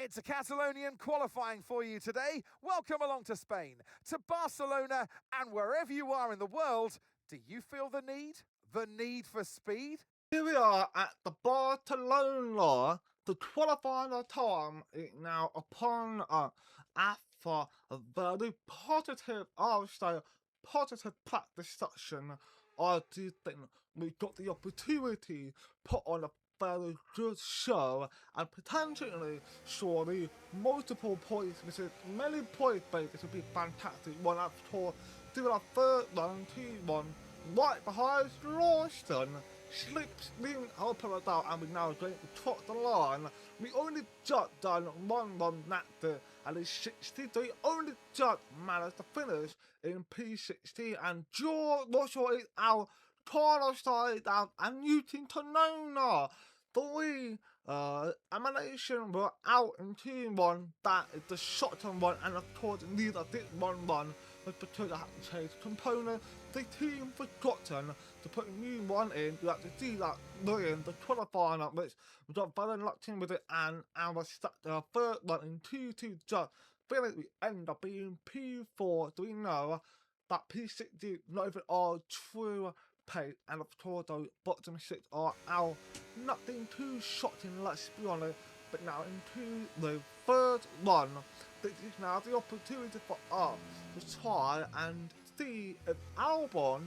It's a Catalonian qualifying for you today. Welcome along to Spain, to Barcelona, and wherever you are in the world, do you feel the need? The need for speed? Here we are at the Barcelona. The qualifying time is now upon us after a very positive, I would say, positive practice session. I do think we got the opportunity to put on a very good show and potentially surely multiple points, which is many points, but this would be fantastic. One after doing our third run, 2-1, right behind Lawson. Slips leaving open it out, and we now going to top the line. We only just done one run that day, and it's 60. So we only just managed to finish in P60, and George Russell is our corner side down, and Newton Tonona. Three emanation were out in 2-1. That is the short-term one, and of course neither did 1-1, but because I had to change component, the team forgotten to put a new one in. You have to do that during the qualifying, which we got very lucky with it, and our third one in 2-2 just finished. We end up being P4. Do we know that P60 not even our true pace, and of course those bottom 6 are out. Nothing too shocking, let's be honest. But now into the third one, this is now the opportunity for us to try and see if Albon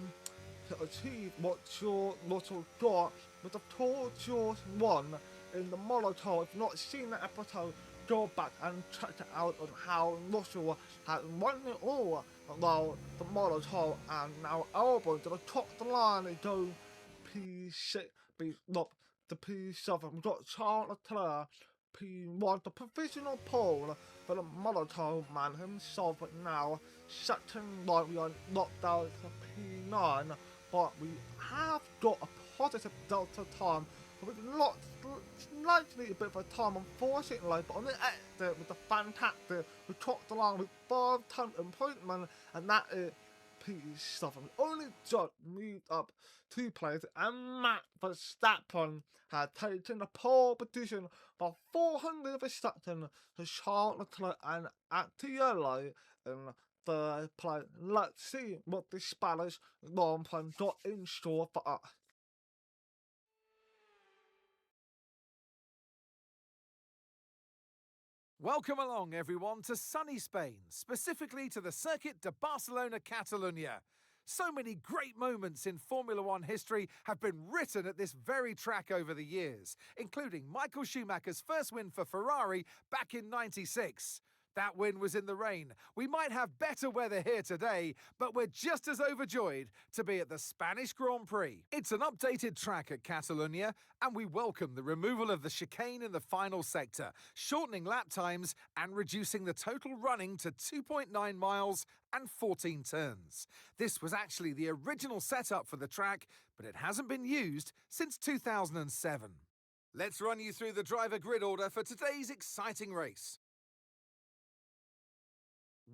can achieve what George Russell got with the Tour George won in the Molotov. If you've not seen that episode, go back and check it out on how Russell had won it all around the Molotov, and now Albon to the top of the line and go P6, not the P7. We've got Charles Leclerc, P1, the provisional pole for the Molotov man himself, but now second line we are knocked down to P9, but we have got a positive delta time. We've lost slightly a bit of a time, unfortunately, but on the exit with the fantastic, we topped the line with 5 time improvement, and that is P7. We only just moved up 2 places, and Max Verstappen had taken the pole position by 400 Verstappen to Charles Leclerc and Attiello in third place. Let's see what the Spanish long plan got in store for us. Welcome along, everyone, to sunny Spain, specifically to the Circuit de Barcelona Catalunya. So many great moments in Formula One history have been written at this very track over the years, including Michael Schumacher's first win for Ferrari back in '96. That win was in the rain. We might have better weather here today, but we're just as overjoyed to be at the Spanish Grand Prix. It's an updated track at Catalunya, and we welcome the removal of the chicane in the final sector, shortening lap times and reducing the total running to 2.9 miles and 14 turns. This was actually the original setup for the track, but it hasn't been used since 2007. Let's run you through the driver grid order for today's exciting race.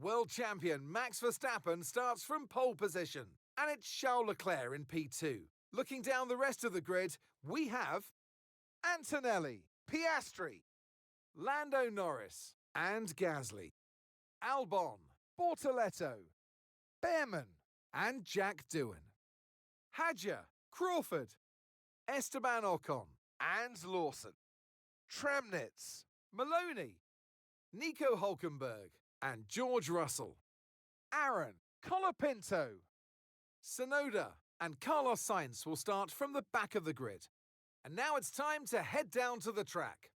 World champion Max Verstappen starts from pole position, and it's Charles Leclerc in P2. Looking down the rest of the grid, we have Antonelli, Piastri, Lando Norris, and Gasly, Albon, Bortoletto, Behrman, and Jack Doohan, Hadjar, Crawford, Esteban Ocon, and Lawson, Tremnitz, Maloney, Nico Hulkenberg, and George Russell, Aaron, Colapinto, Sonoda, and Carlos Sainz will start from the back of the grid. And now it's time to head down to the track.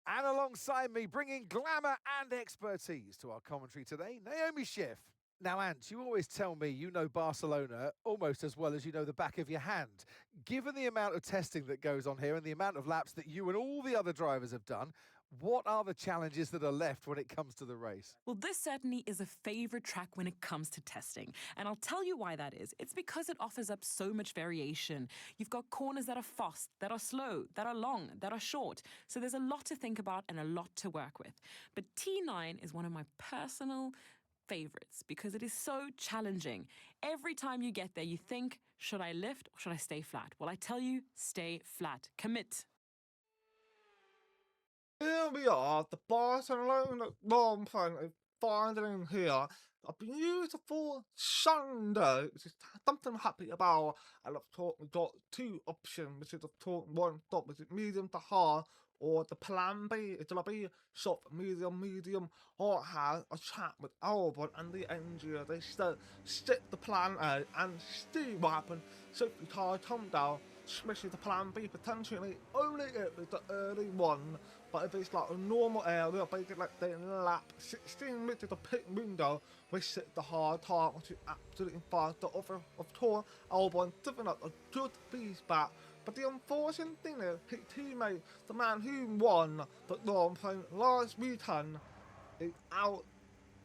And alongside me, bringing glamour and expertise to our commentary today, Naomi Schiff. Now, Ant, you always tell me you know Barcelona almost as well as you know the back of your hand. Given the amount of testing that goes on here and the amount of laps that you and all the other drivers have done, what are the challenges that are left when it comes to the race? Well, this certainly is a favorite track when it comes to testing. And I'll tell you why that is. It's because it offers up so much variation. You've got corners that are fast, that are slow, that are long, that are short. So there's a lot to think about and a lot to work with. But T9 is one of my personal favorites because it is so challenging. Every time you get there, you think, should I lift or should I stay flat? Well, I tell you, stay flat. Commit. Here we are, the Barcelona Grand Prix is finally here. A beautiful Sunday, which is something I'm happy about. And I've thought we got two options, which is I've thought one stop, which is medium to hard, or the plan B, it's gonna be soft, medium, or have a chat with Albon and the engineer. They stick the plan A and see what happens. So if the car come down, smashes the plan B potentially only if it's the early one. But if it's like a normal area, basically like the lap 16 minutes of the pit window, we sit the hard time, which is absolutely fine. The other, of course, Albon giving up a good feedback. But the unfortunate thing is, his teammate, the man who won the Grand Prix last weekend, is out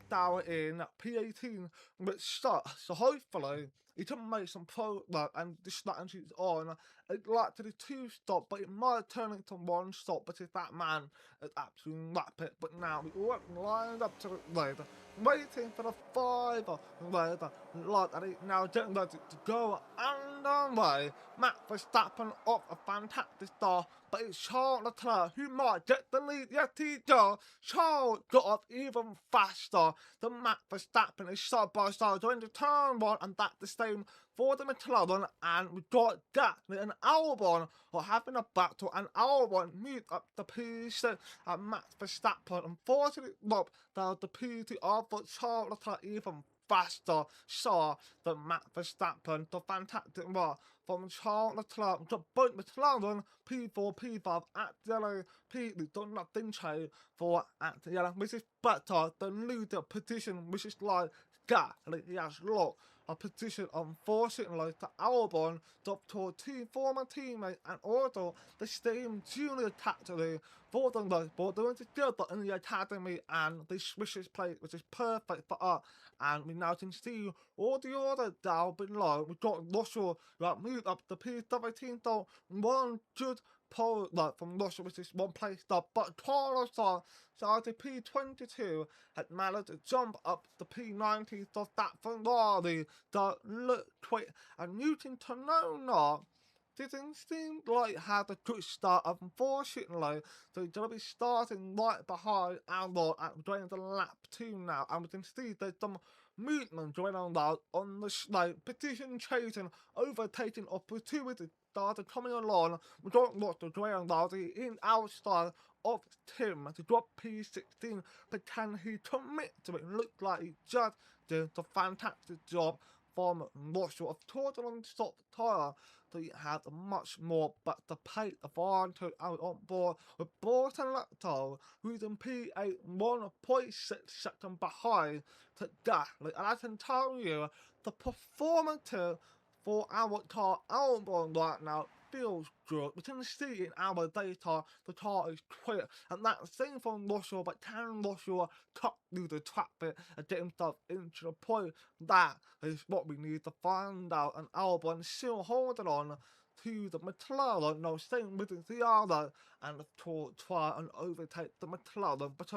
down in P18 with stuff. So hopefully he can make some progress and the strategy's on. It's like to do 2 stop, but it might turn into 1 stop because that man is absolutely rapid. But now we all lined up to the race, waiting for the 5 race, like that is now getting ready to go underway. Max Verstappen off a fantastic start, but it's Charles Leclerc who might get the lead. Yes, he does. Charles got up even faster than Max Verstappen is side by side during the turn 1, and that's the same for the McLaren. And we got Gasly and Albon are having a battle, and Albon moved up the P6 and Max Verstappen unfortunately robbed down the P2 of Charles Leclerc even faster saw than Max Verstappen. The fantastic work from Charles Leclerc to both McLaren P4, P5 at yellow, P3 done nothing change for at yellow, which is better than leader position, which is like Gasly. He has lost a position unfortunately to Albon, dropped to 2 former teammates and also the same junior category for them both doing together in the academy, and they switch his place, which is perfect for us. And we now can see all the order down below. We've got Russell who have moved up the P17, so one good pole from Russell, which is 1 place up, but Carlos started P22 had managed to jump up the P19, so that Ferrari that look quick, and Newton Tonona didn't seem like had a good start, unfortunately. So he's going to be starting right behind Albon and going to lap 2 now. And we can see there's some movement going on now on the slate. Petition chasing, overtaking opportunity started coming along. We don't want to go on now. He in outside of Tim to drop P16, but can he commit to it? Looks like he just did a fantastic job from Russell. Of course, on stop tyre, so he had much more, but the pace advantage out on board with Bortoletto, who's in P8 1.6 seconds behind to Gasly. And I can tell you, the performance for our car Albon right now feels good. We can see in our data the car is quick, and that's the same from Russell, but can Russell cut through the traffic and get himself into the point? That is what we need to find out. And Albon still holding on to the McLaren, no, staying with the other, and to try and overtake the McLaren, but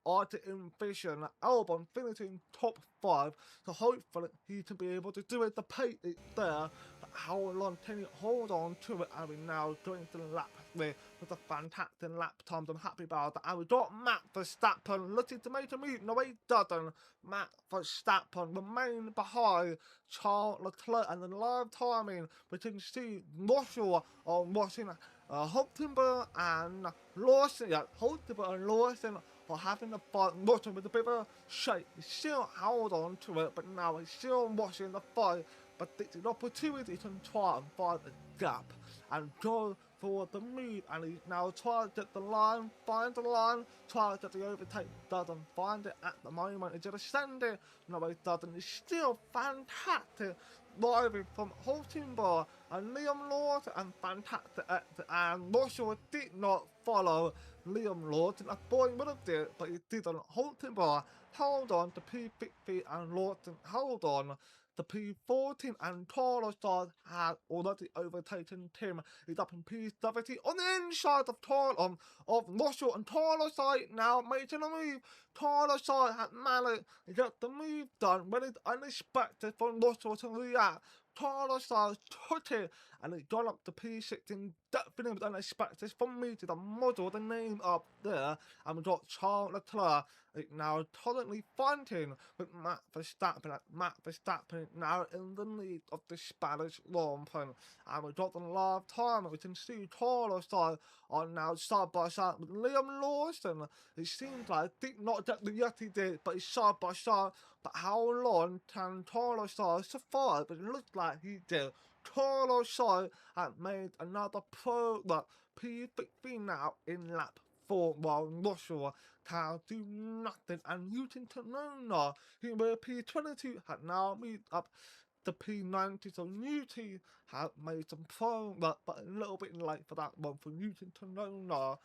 I can envision Albon finishing top 5, so hopefully he can be able to do it. The pace is there, but how long can he hold on to it? And we're now going to lap 3 with a fantastic lap times. I'm happy about that. And we got Max Verstappen looking to make a move. No, he doesn't. Max Verstappen remain behind Charles Leclerc, and the live timing we can see Russell on watching Hulkenberg and Lawson. Yeah, Hulkenberg and Lawson are having a fight. Russell with a bit of a shake. He still held on to it, but now he's still watching the fight. But it's an opportunity to try and find the gap and go for the move. And he's now trying to get the line, find the line, try to get the overtake. Doesn't find it at the moment. He's just send it. No, he doesn't. He's still fantastic. Driving from Hulkenberg and Liam Lawson, and fantastic exit, and Russell did not follow Liam Lawson. I thought he would have did, but he didn't. Hulkenberg held on to P50 and Lawson held on the P14, and Carlos had already overtaken Tim. He's up in P70 on the inside of Russell, and Carlos now making a move. Carlos had managed to get the move done when it's unexpected for Russell to react Carlos Sainz took it and it got up to P16. Definitely don't expect this from me to the model, the name up there. And we got Charles Leclerc now currently fighting with Matt Verstappen. Matt Verstappen now in the lead of the Spanish Grand Prix. And we got the last time we can see Carlos Sainz are now side by side with Liam Lawson. It seems like not that yet he did, but he's side by side. But how long can Carlos Sainz survive? But it looks like he did. Carlos Sainz had made another P15 now in lap 4, while Russell can do nothing. And Newton Tanona, who were P22, had now moved up the P90. So Newton had made some progress, but a little bit late for that one for Newton Tanona.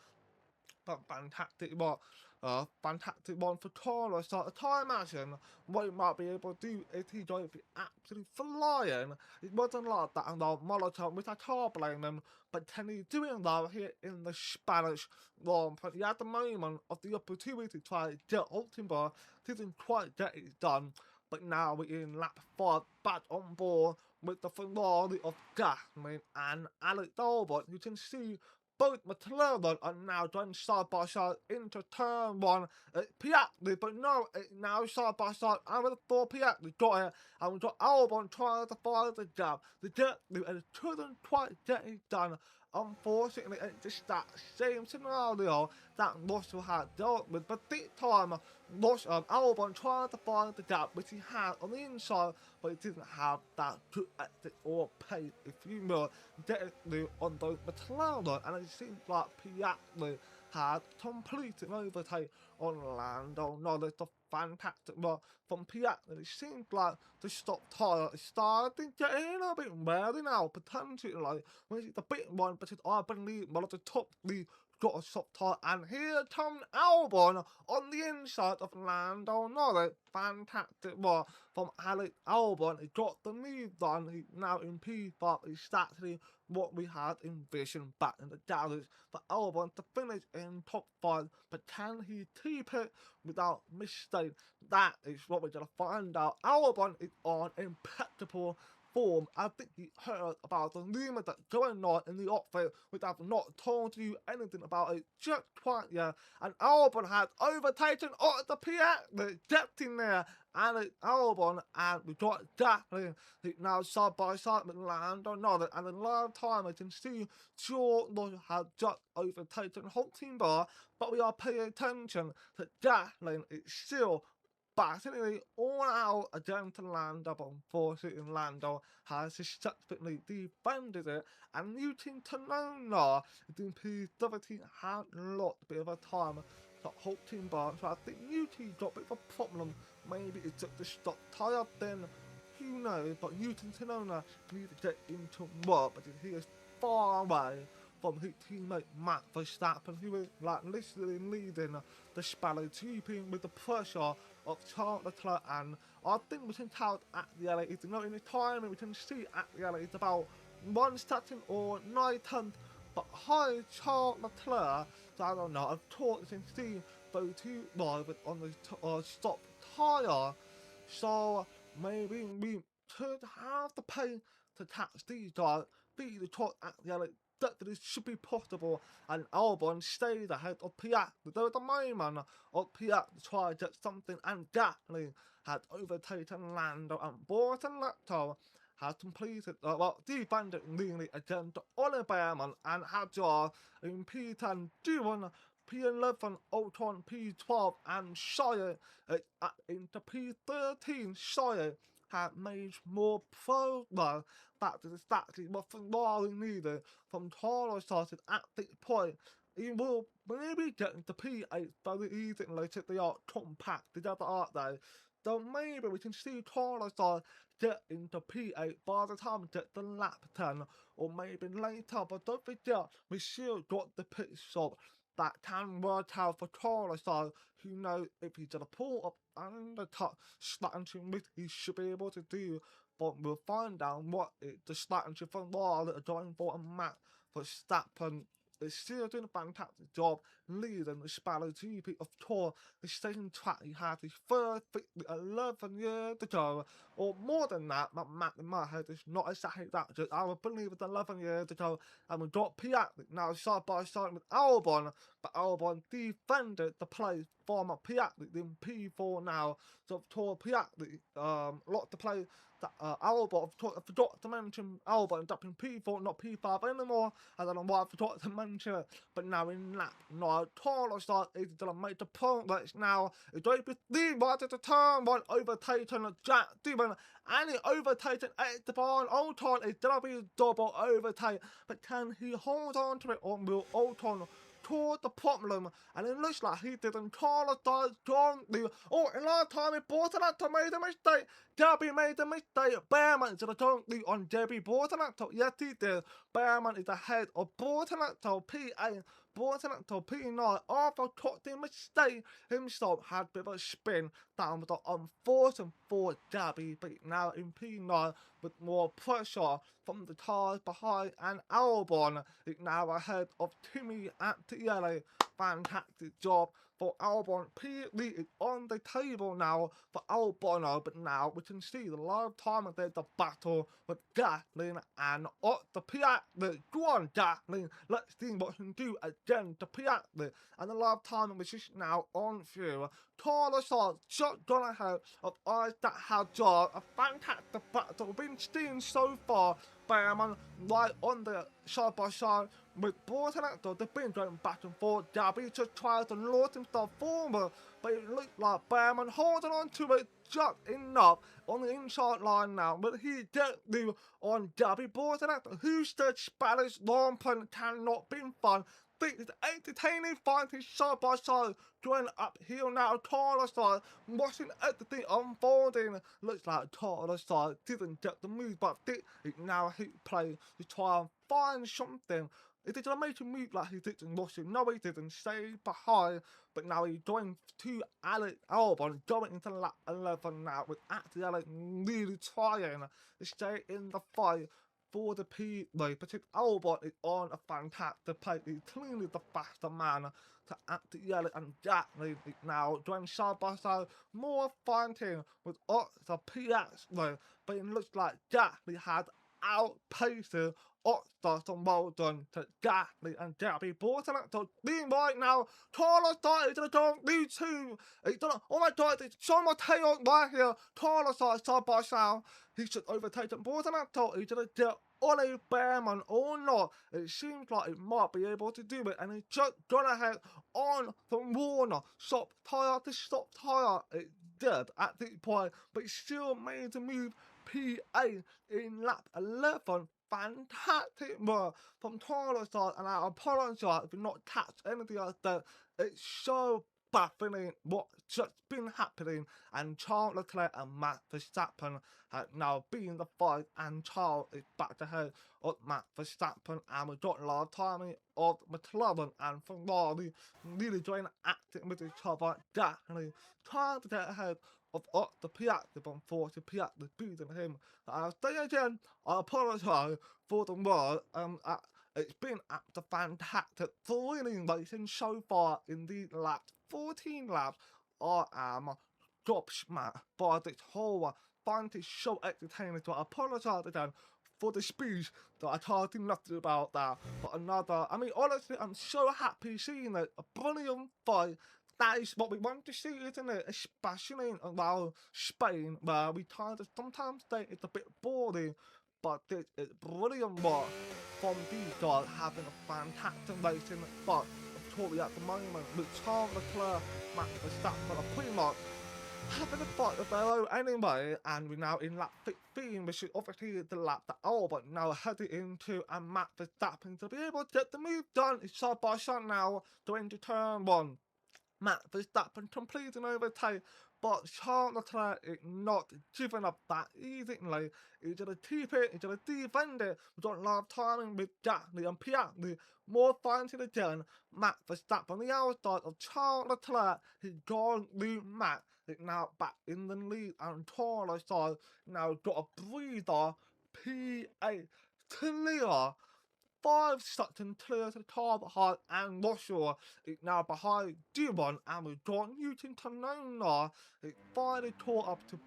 But fantastic one for Carlos. So I can imagine what he might be able to do if he don't be absolutely flying. It wasn't like that in the Molotov, which I can't blame him. But can he do it though here in the Spanish Grand Prix? He had the moment of the opportunity to try to get Altenberg, didn't quite get it done. But now we're in lap 5, back on board with the Ferrari of Gasly and Alex Albon. You can see both McLaren are now going side by side into turn 1 at Piastri, but no, now side by side. And with the 4 Piastri got it, and we got Albon trying to find the gap. The gap, and it couldn't quite get it done. Unfortunately, it's just that same scenario that Russell had dealt with, but this time, Albon trying to find the gap, which he had on the inside, but he didn't have that good exit or pace, if you will, definitely on those McLaren, and it seems like Piastri had completed an overtake on Lando Norris. The fantastic one from Piastri. It seems like the stop tyre is starting to get in a bit weary now, potentially, when it's a bit one, but I believe one of the top three got a stop tyre, and here comes Albon on the inside of Lando Norris. Fantastic one from Alex Albon. He got the lead done. He's now in P5. It's actually what we had envisioned back in the garage for Albon to finish in top 5, but can he keep it without mistake? That is what we're going to find out. Albon is on impeccable form. I think you heard about the rumour that's going on in the outfit, which I've not told you anything about it just quite yet. And Albon has overtaken the Piastri, depth in there, and it's Albon, and we got Gasly now side by side with Lando Norris. And the last time I can see George has just overtaken Hulkenberg, but we are paying attention that Gasly is still battling all out against Lando, but unfortunately Lando has successfully defended it, and Newton Tanona in P17 had a lot bit of a time to Hulkenberg, so I think Newton got a bit of a problem. Maybe it's just the stop tyre, then who knows, but Newton Tanona needs to get into work, but he is far away from his teammate Matt Verstappen, who is literally leading the Spanish GP with the pressure of Charles Leclerc. And I think we can tell at the LA, it's not in the time, and we can see at the LA it's about 1 second or 9/10 behind Charles Leclerc. So I don't know, of course you can see those two drivers on the stop tyre, so maybe we could have the pace to catch these guys, beat the top at the LA. That this should be possible, and Albon stayed ahead of Piastri. There was a moment of Piastri trying to get something, and Gasly had overtaken Lando, and Borton Leclerc had completed, defended really against Oliver Behrman, and had in P10 doing P11, Ocon P12, and Shire into P13. Shire had made more progress. That is exactly what Ferrari needed from Carlos started at this point. He will maybe get into P8 very easily since they are compact together, aren't they? So maybe we can see Carlos get into P8 by the time we get to lap 10, or maybe later, but don't forget, we still got the pit stop that can work out for Carlos, who knows if he's going to pull up and the top strategy which he should be able to do. But we'll find out what the strategy for Ferrari are going for, and Matt Verstappen is still doing a fantastic job leading the Spanish GP of Tour, the same track he had his first victory 11 years ago, or more than that. My math in my head is not exactly that, just I would believe it's 11 years ago, and we got Piastri now side by side with Albon, but Albon defended the place from Piastri in P4 now, so Tour Piastri lost the place that Albon, I forgot to mention Albon ended up in P4, not P5 anymore. I don't know why I forgot to mention it, but now in lap 9, Carlos is going to make the progress now. It's going to be right at the turn 1, overtaking Jack Dillon, and he overtaken Esteban Ocon. It's going to be a double overtake, but can he hold on to it, or will Ocon toward the problem? And it looks like he didn't. Carlos does strongly. Oh, and last time he bought it up to made a mistake. Debbie made a mistake. Bearman is strongly on Debbie Bortolotto. Yes, he did. Bearman is ahead of Bortolotto P8. Bortolotto P9. After took the mistake himself, had a bit of a spin down with the unfortunate for Debbie, but now in P9 with more pressure from the cars behind, and Albon is now ahead of Timmy at the yellow. Fantastic job for Albon. P3 is on the table now for Albon, but now we can see the live time of the battle with Gatlin and Otto Piastri. Go on, Gatlin, let's see what he can do again to Piastri. And the live time is just now on through. Carlos just gone ahead of eyes that have job. A fantastic battle we've been seeing so far. Bearman right on the side by side with Bortolotto. They've been going back and forth. Dabby just tries to launch himself forward, but it looks like Bearman holding on to it just enough on the inside line now. But he did do on Dabby Bortolotto, who stood Spanish long punt cannot be fun. This is entertaining fighting side by side, going uphill now. Carlos watching everything unfolding. Looks like Carlos didn't get the move, but it now hit play to try and find something. He did an amazing move like he did in Russian. No, he didn't stay behind, but now he's going to Alex Albon, going into lap 11 now, with actually Alex really trying to stay in the fight for the P3, but Albon is on a fantastic play. He's clearly the faster man to actually yell it, and Gatlin is now doing side by side, more fighting with Otto Piastri, but it looks like Gatlin had outpaced Otto, so well done to Gatlin and Debbie Bortolotto. Right now, Carlos is going to go lead two. He's gonna, oh my god, there's so much chaos right here. Carlos side by side. He should overtake Bortolotto. He's going to get Ollie Bearman or not. It seems like he might be able to do it, and he's just gone ahead on the Warner. Stop tire to stop tire. It did at this point, but he still made the move. P8 in lap 11. Fantastic work from Carlos, and I apologise if you've not catched anything else there. It's so baffling what's just been happening, and Charles Leclerc and Max Verstappen have now been the fight, and Charles is back ahead of Max Verstappen, and we've got live timing of McLaren and Ferrari really trying to acting with each other, definitely trying to get ahead of Otto Piastri, but unfortunately Piastri beating him. I'll say again, I apologise for the word. It's been a fantastic, thrilling racing so far in these laps. 14 laps. I am gobsmacked by this whole find it so entertaining, so I apologise again for the speech that I tried to nothing about that. But honestly, I'm so happy seeing it. A brilliant fight. That is what we want to see, isn't it? Especially in Spain, where we kind of sometimes think it's a bit boring, but this is brilliant work from these guys, having a fantastic racing fight. Of course, at the moment, with Charles Leclerc, Max Verstappen are pretty much having a fight of their own anyway, and we're now in lap 15, which is obviously the lap that Albon now headed into, and Max Verstappen to be able to get the move done is side by side now going to turn 1. Max Verstappen completing overtake, but Charles Leclerc is not giving up that easily. He's going to keep it, he's going to defend it. We've got live timing with Gatlin and Piastri. More fighting again. Max Verstappen on the outside of Charles Leclerc. He's gone to Max. It's now back in the lead, and Carlos side now got a breather. P8 clear 5 seconds clear to the car behind and Russell is now behind Dumont, and with John Newton to Nona, it finally caught up to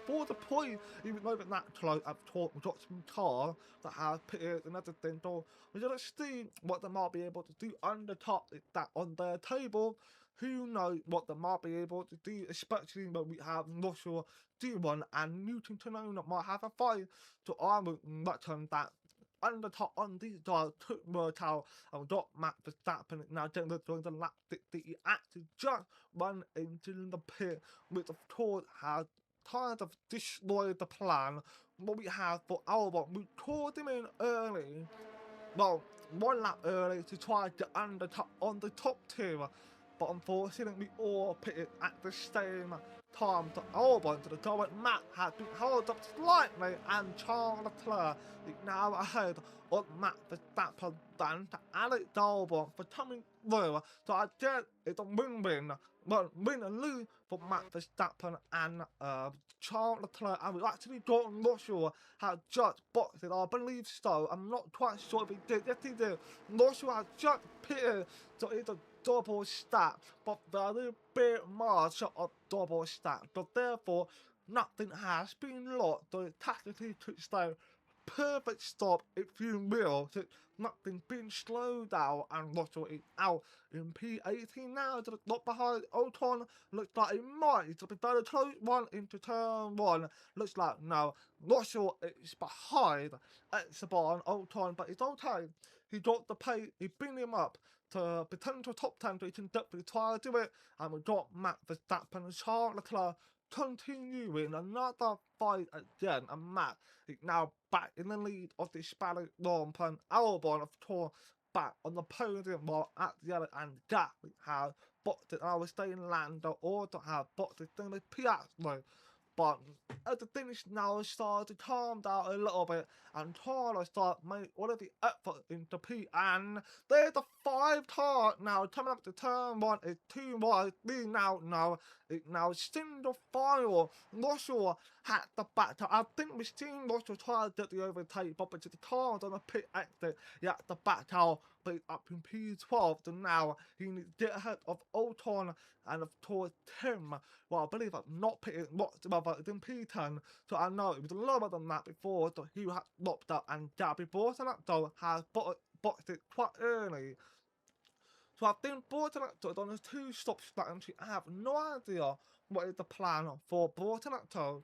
for the point, even though that close I've taught got some car that has pitted and everything, so we're gonna see what they might be able to do on the top that on their table. Who knows what they might be able to do, especially when we have Russell, Dumont and Newton to Nona might have a fight. So I would reckon that on the top on these guys took work out and got Matt Verstappen now during the lap that he actually just run into the pit, which of course has kind of destroyed the plan what we have for Albon. We called him in early, well, 1 lap early to try to undercut on the top 2, but unfortunately we all pitted at the same time to Albon to the goal, and Matt had been held up slightly, and Charles Leclerc is now ahead of Matt Verstappen than to Alex Albon for coming through. So I guess it's a win-win, well, win and lose for Matt Verstappen and Charles Leclerc, and we've actually got Russell has just boxed it, I believe so. I'm not quite sure if he did. Yes, he did. Russell has just pitted, so it's a double stack, but very big margin of double stack. So therefore, nothing has been lost. So it tactically could stay perfect stop, if you will. So nothing been slowed down, and Russell is out in P18 now. So not behind Ocon. Looks like it might to be very close one into turn 1. Looks like now Russell is behind Albon Ocon, but it's okay. He got the pace, he bring him up to potential top 10, so he can definitely try to do it. And we got Matt Verstappen and Charles Leclerc continuing another fight again, and Matt is now back in the lead of the Spanish Grand Prix. Albon, of course, back on the podium, while at the other end, that we have boxed it. I was saying Lando, or to have boxed it in the Piazza. But at the finish now, started to calm down a little bit, and Carlos started make all of the effort into P, and there's the 5 car now coming up to turn 1. It's 2 wide, 3 now, it's now single file. Russell had the back. I think we've seen Russell try to get the overtake, but because the car's on the pit exit, he had the back out, but he's up in P12, so now he needs to get ahead of Ocon and of course Tim. Well, I believe I'm not pitting whatsoever, it's in P10, so I know it was lower than that before, so he had dropped out, and Gabby Bortolotto has boxed it quite early. So I think Bortolotto has done his 2 stop strategy. I have no idea what is the plan for Bortolotto.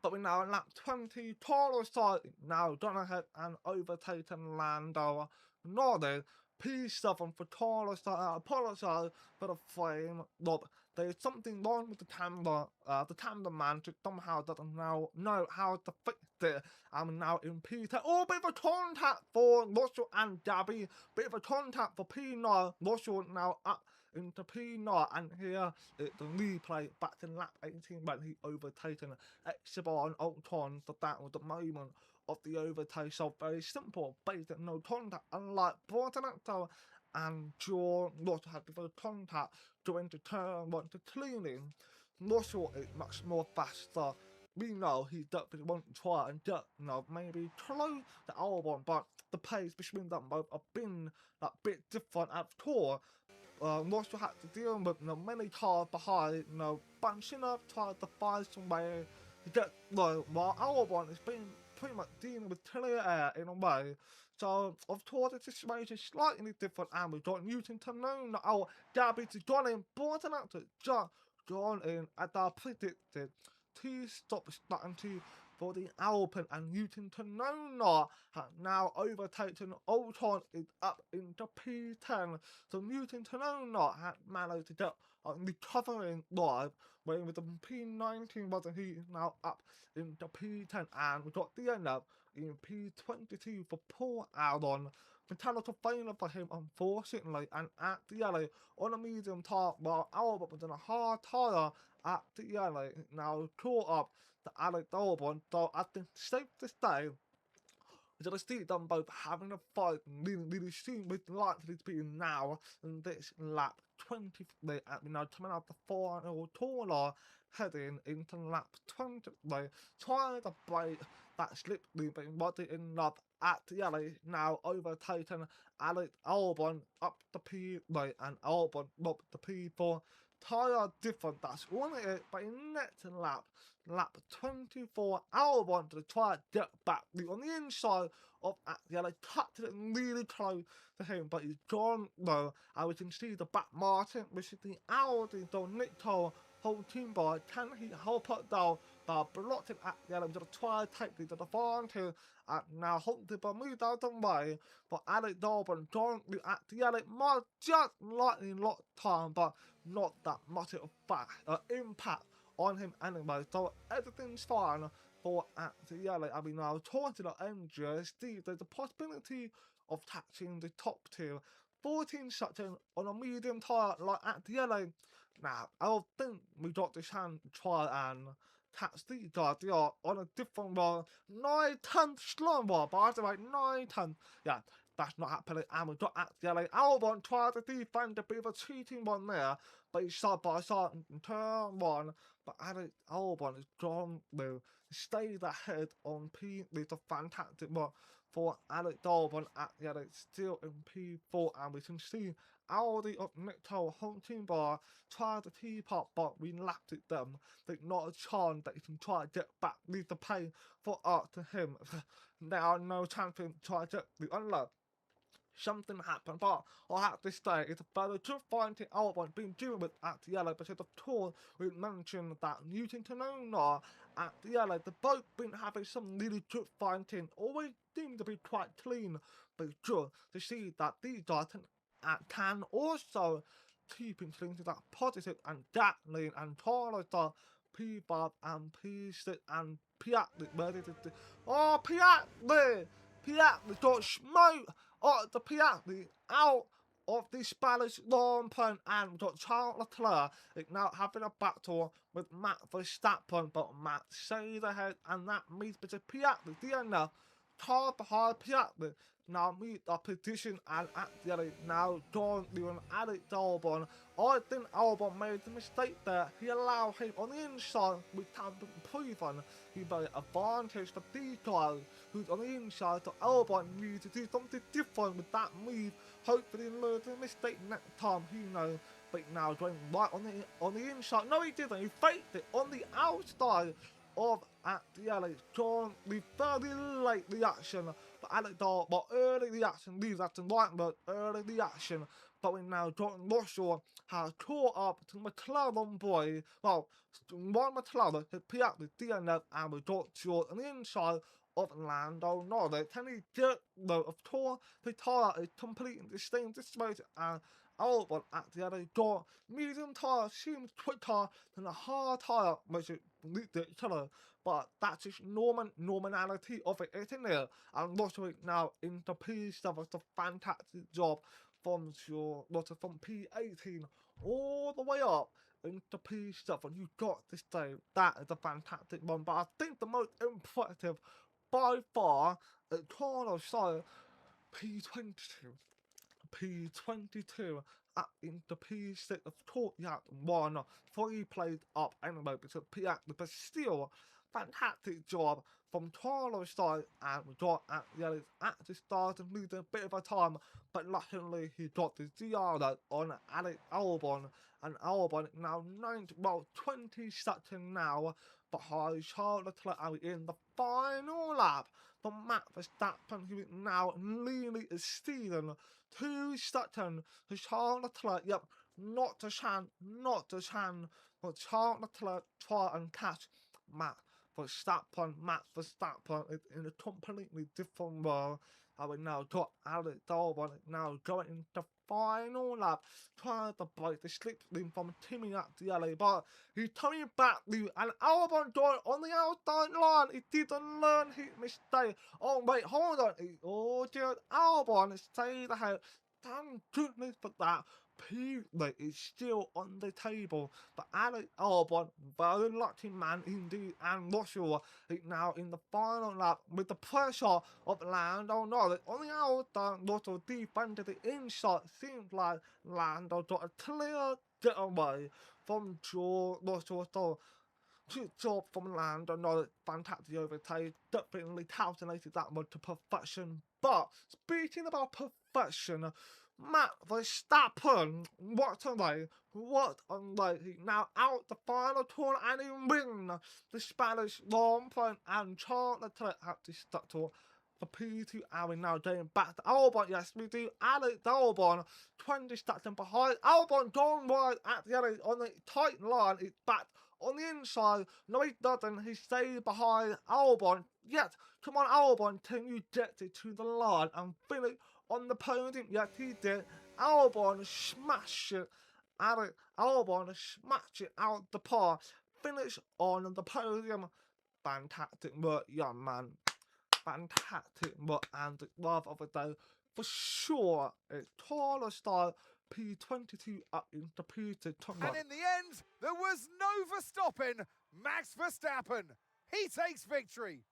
But we're now in lap 20, Carlos side now gone ahead and overtaken Lando Norris. P7 for Carlos side. I apologise for the frame. Look, there's something wrong with the cameraman somehow doesn't now know how to fix it. I'm now in P10. Oh, bit of a contact for Russell and Gabby. Bit of a contact for P9. Russell now up into P9, and here is the replay back in lap 18 when he overtaken Esteban Ocon. So that was the moment of the overtake. So very simple, basic, no contact, unlike Bortolotto and John Russell had before contact going to turn 1 to cleaning. Russell is much more faster. We know he definitely won't try and get, maybe close to Albon, but the pace between them both have been a bit different at tour. Russell had to deal with many cars behind, bunching up, trying to find some way to get low, while Albon has been pretty much dealing with clear air in a way. So, of course, the situation is slightly different, and we've got Newton to know our Gabby to gone in, Bortolotto to just gone in, as I predicted. 2 stops starting to for the Alpine, and Newton to Nona have now overtaken Ocon is up into P10. So Newton to Nona had managed to get on the covering drive, where with the P19 wasn't he now up into P10, and we got the end up in P22 for poor Albon. Mechanical failure for him, unfortunately, and at the alley on a medium tire, while Albon was in a hard tire at the alley, now caught up to Alex Albon. So I think safe to say We just see them both having a fight and really soon with likely to be now in this lap 23 and we now coming out the final corner heading into lap 23 trying to break that slip leaving body in love at the alley now overtaken Alex Albon up the P3 and Albon up the P4 tyre different, that's only it, but in next lap 24, Albon to try to get back on the inside of Yellow, touched it really close to him, but he's gone though, and we can see the back Martin, which is the Audi, the Nico whole team by, can he help it down, but blocked him at Yellow, to try to take the advantage, and now hopefully by moved out of the way, but Alex Albon gone at Yellow, might just lightly lost time, but not that much of a impact on him anyway, so everything's fine for the Yellow. I mean, now talking to the engine, Steve, there's a possibility of catching the top two 14 seconds on a medium tyre like at the Yellow. Now, I don't think we got the chance to try and catch these guys. They are on a different 9-10 slower, by the way, 9-10. Yeah, that's not happening, and we got at the Yellow. Albon tried to defend a bit of a cheating one there, but he's side by side in turn one. But Alex Albon is gone to stay ahead on P. It's a fantastic one for Alex Albon at the Yellow, still in P4, and we can see Audi up Nico hunting bar, try to keep up, but we lapped at them. There's not a chance that he can try to get back, leave the pain for art to him. There are no champion to try to get the unlock. Something happened, but I have to say it's a very good fighting Albon been dealing with at the Yellow, because of course we mentioned that Newton Canona at the Yellow, the both been having some really good fighting, always seem to be quite clean, but it's good to see that these guys can also keep into that positive and Gatlin and Carlos P5 and P6 and Piatli, where did it? Oh, Piatli got smoked. Oh, the Piatli out of the Spanish lamp and we got Charles Leclerc now having a battle with Matt Verstappen, but Matt stays ahead, and that means between Piatli, the enough car behind Piatli now meet the position, and at the other now gone doing Alex Albon. I think Albon made the mistake there. He allowed him on the inside, which can be proven he very advantage for these guys who's on the inside, so Albon needs to do something different with that move. Hopefully he learns the mistake next time, he knows. But now going right on the inside. No, he didn't. He faked it on the outside of at the Yellow. John, the very late reaction, but Alex Albon, but early reaction, leaves that to right, but early reaction. But we now Jordan Russell has caught up to McLaren boy. Well, one McLaren hit Piatli DNF, and we got short on the inside of Lando Norris. Can he get though? Of course, the tyre is completely the same situation and Albon at the other door. Medium tyre seems quicker than a hard tyre, which is ridiculous. But that's just normality of it, isn't it? And Russell now into P7. It's a fantastic job from from P18 all the way up into P7. You got to say that is a fantastic one. But I think the most impressive by far is Carlos Sainz P22 up into P6. Of course, you had 3 plays up anyway because P8, but still, fantastic job from Carlos Sainz, and we got at Yellow's actually starting losing a bit of a time, but luckily he got the zero on Alex Albon, and Albon now 20 seconds now behind Charles Leclerc, and we're in the final lap for Matt Verstappen, who is now nearly stealing 2 seconds to Charles Leclerc. Yep, not a chance, but Charles Leclerc try and catch Matt Verstappen is in a completely different world. And we now got Alex Albon now going into final lap, trying to break the slipstream from Timmy at the alley, but he's coming back to and Albon going on the outside line. He didn't learn his mistake. Oh wait, hold on. Just Albon stayed ahead. Thank goodness for that. P3 is still on the table, but Alex Albon, very lucky man indeed, and Russell is now in the final lap with the pressure of Lando Norris on the outside. Russell defended the inside. Seems like Lando got a clear getaway from George Russell. So good job from Lando Norris, fantastic overtake, definitely calculated that one to perfection. But speaking about perfection, Matt Verstappen, what a way, what a way. He's now out the final turn and he wins the Spanish Grand Prix, and Charles Leclerc had to start to for P2, and we're now going back to Albon. Yes, we do. Alex Albon, 20 seconds behind. Albon gone wide at the end on the tight line. He's back on the inside. No, he doesn't. He stays behind Albon. Yet, come on, Albon, can you get it to the line and finish on the podium? Yes, he did. Albon smashed it. Alex Albon smashed it out the park. Finish on the podium. Fantastic work, young man. Fantastic work, and the love of the day for sure. It's taller style P22 up into P2. And in the end, there was no Verstappen. Max Verstappen, he takes victory.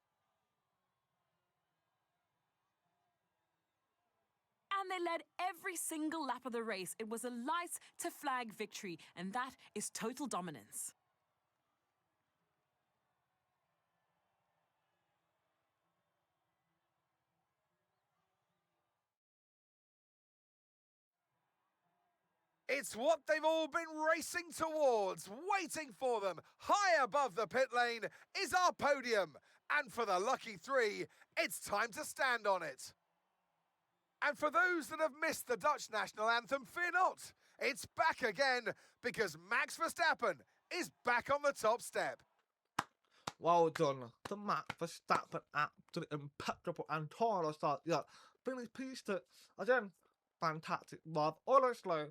And they led every single lap of the race. It was a light to flag victory, and that is total dominance. It's what they've all been racing towards, waiting for them. High above the pit lane is our podium. And for the lucky three, it's time to stand on it. And for those that have missed the Dutch national anthem, fear not. It's back again, because Max Verstappen is back on the top step. Well done to Max Verstappen, absolutely impeccable, and taller style. Yeah, finish P2 again. Fantastic love, honestly.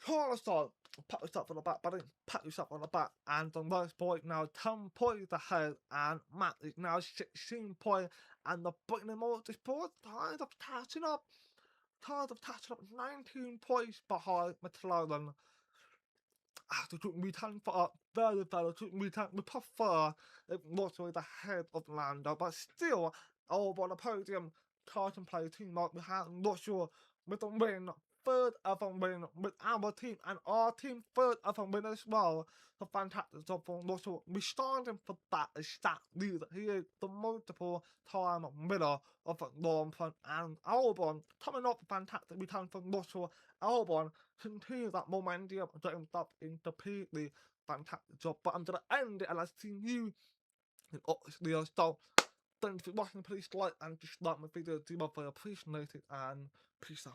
Taller style, pat yourself on the back, buddy. Pat yourself on the back. And the most point now 10 points ahead, and Matt is now 16 points, and the bottom of this board kind of catching up. 19 points behind McLaren. The we can for up very we prefer it Russell is ahead of Lando, but still over the podium can't play too much. We have Russell with a win, third ever win with our team, and our team third ever win as well. So fantastic job from Russell. We started for that as stat leader. He is the multiple time winner of the Grand Prix, and Albon coming up fantastic return from Russell. Albon continue that momentum, getting up into P3. Fantastic job. But I'm gonna end it, and I'll see you in obviously so thanks for watching. Please like and dislike my video. Do my very appreciate it, and peace out.